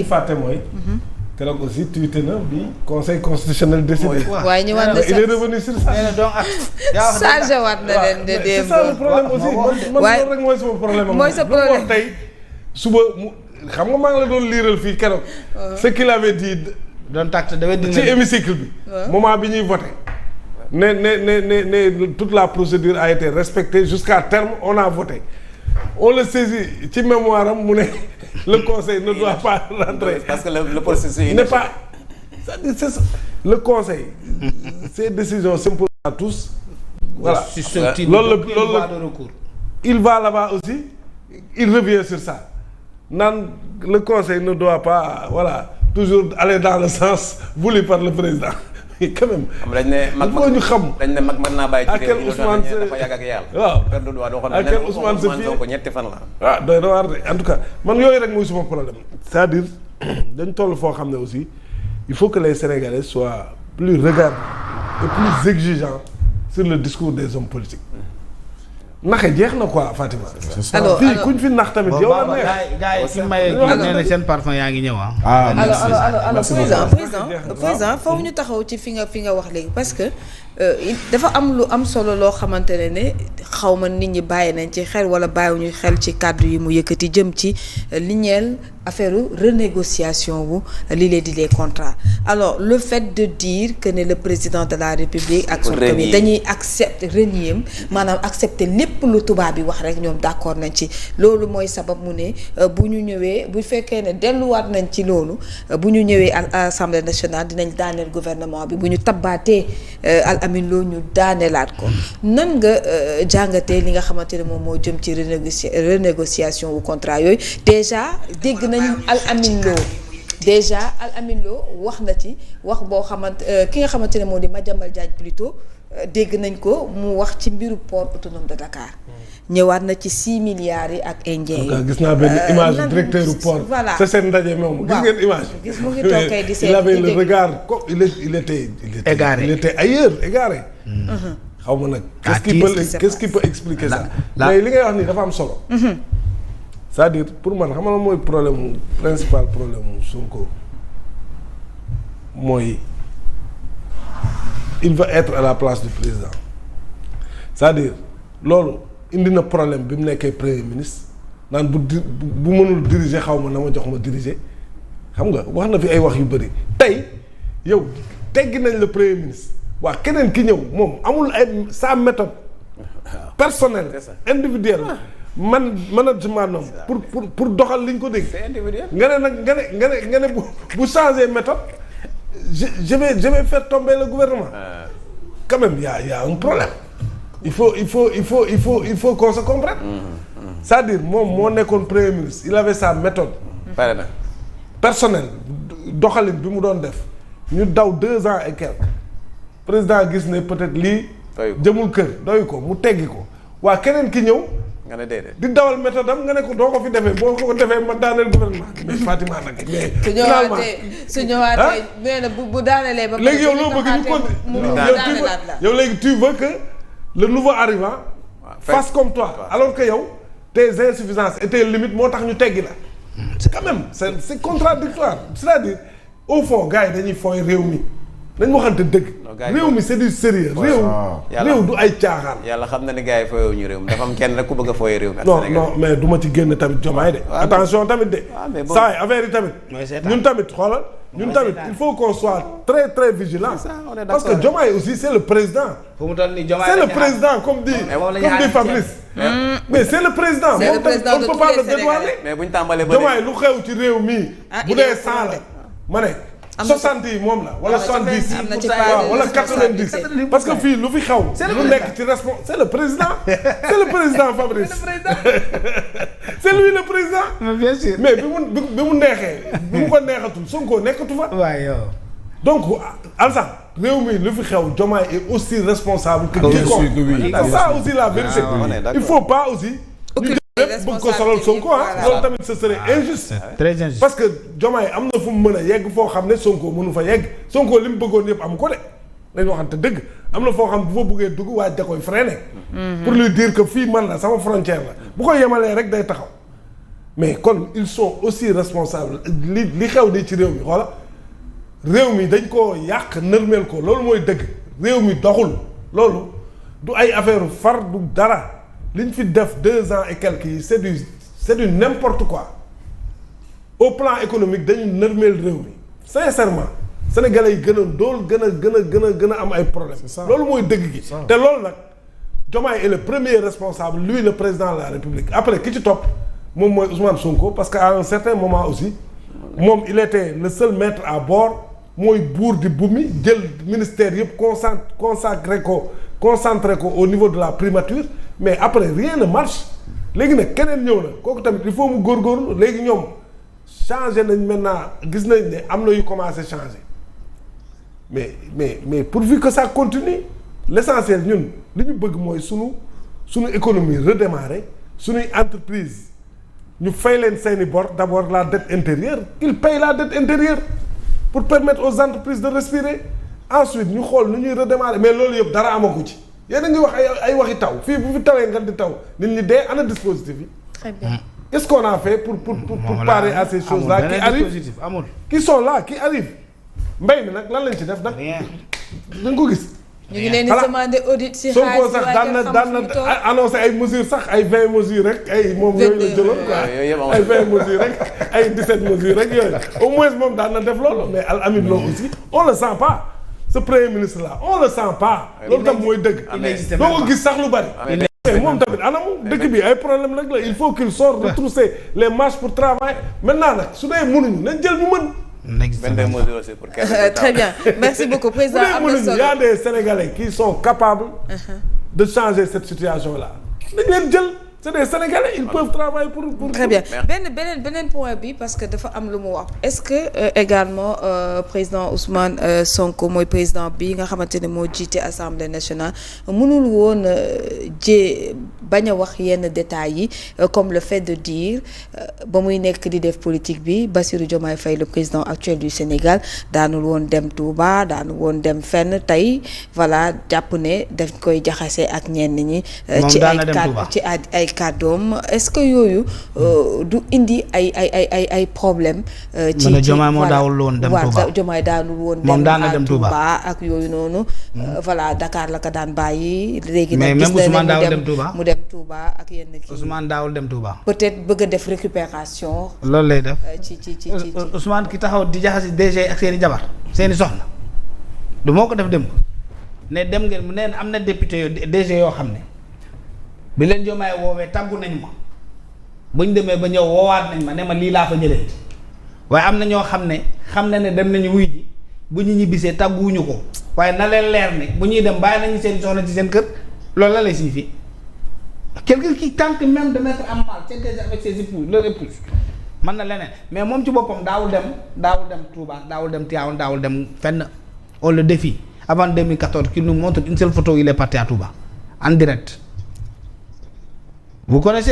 fàtte mooy. keroog aussi tuité na bi conseil constitutionnel décidé. waaye ñu waat il est revenu sur ça. chargé waat na leen de démb. c'est ça le problème aussi man loolu rek mooy sama problème. mooy sa problème tey suba mu xam nga maa ngi la doon liiral fii keroog. ce qu'il avait dit. doon tàcc dafay dindi ci hémicycle bi. moment bi ñuy voté. ne toute la procédure a été respectée jusqu'à terme on a voté on le saisit ci mémoire am mu ne le conseil ne doit pas rentrer. parce que le processus n'est pas c'est-à-dire c'est ça. Le conseil ces décisions s'imposent à tous. Voilà loolu il va là-bas aussi il revient sur ça naan le conseil ne doit pas voilà toujours aller dans le sens voulu par le président. quand même. dañ ne mag ñu xam. dañ ne mag mën naa bàyyi ci réew mi dafa yàgg ak yàlla. waaw perte droit waxoon à quel Ousmane sa ko ñetti fan la. ah doy na waar de en tout cas man yooyu rek mooy suma problème. c'est-à-dire dañ toll foo xam ne aussi il faut que les Sénégalais soient plus regardants et plus exigeants sur le discours des hommes politiques. naxe jeex na quoi Fatima. alors fii kuñ fi nax tamit yow la neex. gars yi si maye nee na seen parfum yaa ngi ñëw alors président foofu ñu taxaw ci fi nga wax léegi parce que dafa am lu am solo loo xamante ne xaw ma nit ñi bàyyi nañ ci xel wala bàyyiwuñu xel ci kàddu yi mu yëkkati jëm ci li ñeel affaire renégociation wu li leen di les contrats alors le fait de dire que ne le président de la République ak son comité dañuy renier maanaam accepter lépp lu tubaab bi wax rek ñoom d'accord nañ ci loolu mooy sabab mu ne bu ñu ñëwee bu fekkee ne delluwaat nañ ci loolu bu ñu ñëwee à l'Assemblée nationale dinañ daaneel gouvernement bi bu ñu tabbaatee Al Amin Lo ñu daaneelaat ko nan nga jàngatee li nga xamante ne moom moo jëm ci renégociation wu contrat yooyu déjà dégg nañ Al Amin Lo wax na ci wax boo xamante ki nga xamante ne moo di Madiambal Diagne plutôt dégg nañ ko mu wax ci mbiru port autonome de Dakar ñëwaat na ci 6 milliards yi ak indien yi. gis naa benn image directeur du port. voilà c'est seen ndaje moom gis ngeen image. gis mu ngi toog kay di seet il avait le regard comme il était égaré il était ailleurs égaré. xaw ma nag. qu'est-ce qui peut expliquer ça. mais li ngay wax nii dafa am solo. c'est-à-dire pour man xam nga mooy principal problème mu Sonko mooy il va être à la place du président c'est-à-dire loolu indi na problème bi mu nekkee premier ministre naan bu mënul diriger xaw ma na ma jox ma diriger xam nga wax na fi ay wax yu bëri tey yow teggi nañ le premier ministre waa keneen ki ñëw moom amul ay sa méthode personnelle individuelle management noom pour doxal li ñu ko dégg nga ne nag nga ne bu changer méthode je vais faire tomber le gouvernement quand même y a un problème il faut qu'on se comprenne c'est-à-dire moom moo nekkoon premier ministre il avait sa méthode personnelle doxalin bi mu doon def ñu daw 2 ans et quelques président gis ne peut-être lii jëmul kër doyu ko mu teggi ko waa keneen ki ñëw nga ne déedéet di dawal méthode am nga ne ko doo ko fi defee boo ko defee ma daaneel gouvernement mais Fatima nag mais finalement su ñëwaatee nee na bu daanelee ba léegi yow loo bëgg mu yow léegi tu veux que le nouveau arrivant fasse comme toi alors que yow tes insuffisances et tes limites moo tax ñu teggi la quand même c'est contradictoire c'est-à-dire au fond gars yi dañuy fooy réew mi nañ waxante dëgg réew mi c'est du sérieux réew du ay caaxaan yàlla xam na ne gars yi fooyewu ñu réew mi dafa am kenn rek ku bëgg a fooye réew mi non mais du ma ci génn tamit Diomaye de attention tamit de saa yi affaire yi tamit ñun tamit xoolal ñun tamit il faut qu'on soit très très vigilant parce que Diomaye aussi c'est le président c'est le président comme dit Fabrice mais c'est le président moom tamit on peut pas le dédouaner mais buñ tàmbalee ba Diomaye lu xew ci réew mi bu dee 100 la ma ne 60 yi moom la wala 70 waaw wala 90 parce que fii lu fi xaw lu nekk ci c'est le président Fabrice c'est lui le président bien sûr mais bi mu neexee bi mu ko neexatul Sonko nekkatu fa waaw yow donc Alassane réew mi lu fi xew Diomaye est aussi responsable que quiconque c'est ça aussi la vérité il faut pas aussi lépp bëgg ko solal Sonko loolu tamit ce serait injuste très injuste parce que Diomaye am na fu mu mën a yegg foo xam ne Sonko mënu fa yegg Sonko li mu bëggoon yëpp am ko de dañ waxante dëgg am na foo xam bu fa bëggee dugg waaye da koy freiner pour lui dire que fii man la sama frontière la bu ko yemalee rek day taxaw mais kon ils sont aussi responsables li xew di ci réew mi xoola réew mi dañ koo yàq nërmeel ko loolu mooy dëgg réew mi doxul loolu du ay affaire far du dara liñ fi def 2 ans et quelques yi c'est du n'importe quoi au plan économique dañu nërmeel réew mi sincèrement sénégalais yi gën a dool gën a am ay problèmes loolu mooy dëgg gi te loolu nag Diomaye est le premier responsable lui le président de la République après ki ci topp moom mooy Ousmane Sonko parce que à un certain moment aussi moom il était le seul maître à bord mooy buur di bumi jël ministère yëpp concentré ko au niveau de la primature mais après rien ne marche léegi nag keneen ñëw na kooku tamit il faut mu góorgóorlu léegi ñoom changé nañ maintenant gis nañ ne am na yu commencé changer mais pourvu que ça continue l'essentiel ñun li ñu bëgg mooy sunu économie redémarrer sunuy entreprise ñu fay leen seeni bor d'abord la dette intérieure ils payent la dette intérieure pour permettre aux entreprises de respirer ensuite ñu xool nu ñuy redémarrer mais loolu yëpp dara amagu ci yéen a ngi wax ay waxi taw fii bu fi tawee nga di taw nit ñi dee ana dispositif yi. Très bien. Qu'est-ce qu'on a fait pour parer à ces choses-là qui arrivent qui sont là qui arrivent mbay mi nag lan lañ ci def nag. da nga ko gis. ñu ngi leen di demander audit si xaalis Sonko sax daan na annoncé ay mesures sax ay 20 mesures rek ay moom yooyu la jëloon quoi ay 20 mesures rek ay 17 mesures rek yooyu au moins moom daan na def loolu mais Al Amine Lo aussi on le sent pas ce premier ministre là on le sent pas loolu tam mooy dëgg doo ko gis sax lu bari mais moom tamit anamu dëkk bi ay problème rek la il faut qu'il sorte retrousser les marches pour travailler maintenant nag su dee mënuñu nañ jël ñu mën. Très bien merci beaucoup président am na solo il y a des Sénégalais qui sont capables de changer cette situation là dañ leen jël c'est des Sénégalais ils peuvent travailler pour très bien beneen point bi parce que dafa am lu mu wax est-ce que également président Ousmane Sonko mooy président bi nga xamante ne moo jiite Assemblée nationale mënul woon bañ a wax yenn détails yi comme le fait de dire ba muy nekk di def politique bi Bassirou Diomaye Faye le président actuel du Sénégal daanul woon dem Touba daanul woon dem fenn tey voilà jàpp ne daf koy jaxase ak ñenn ñi ci ay kàddoom est-ce que yooyu du indi ay problème ci Diomaye moo daawul woon dem Touba Diomaye daanul woon dem Touba ak yooyu noonu voilà Dakar la ko daan bàyyi léegi nag gis na mu dem Touba ak yenn kii Ousmane daawul dem Touba peut-être bëgg a def récupération loolu lay def ci Ousmane ki taxaw di jaxasi DG ak seeni jabar seeni soxna du moo ko def dem ne dem ngeen mu neen am na député yo DG yoo xam ne bi leen Diomaye woowee tàggu nañ ma buñ demee ba ñëw woowaat nañ ma ne ma lii laa fa jëlee waaye am na ñoo xam ne dem nañu wuy ji bu ñu ñibbisee tàgguwuñu ko waaye na leen leer ne bu ñuy dem bàyyi nañu seen soxna ci seen kër loolu la lay signifier quelqu'un qui tente même de mettre en mal s'intéresse avec ses épouses leur épouse mën na leneen mais moom ci boppam daawul dem Touba daawul dem Tivaouane daawul dem fenn on le défie avant 2014 qu'il nous montre une seule photo où il est parti à Touba en direct. Vous connaissez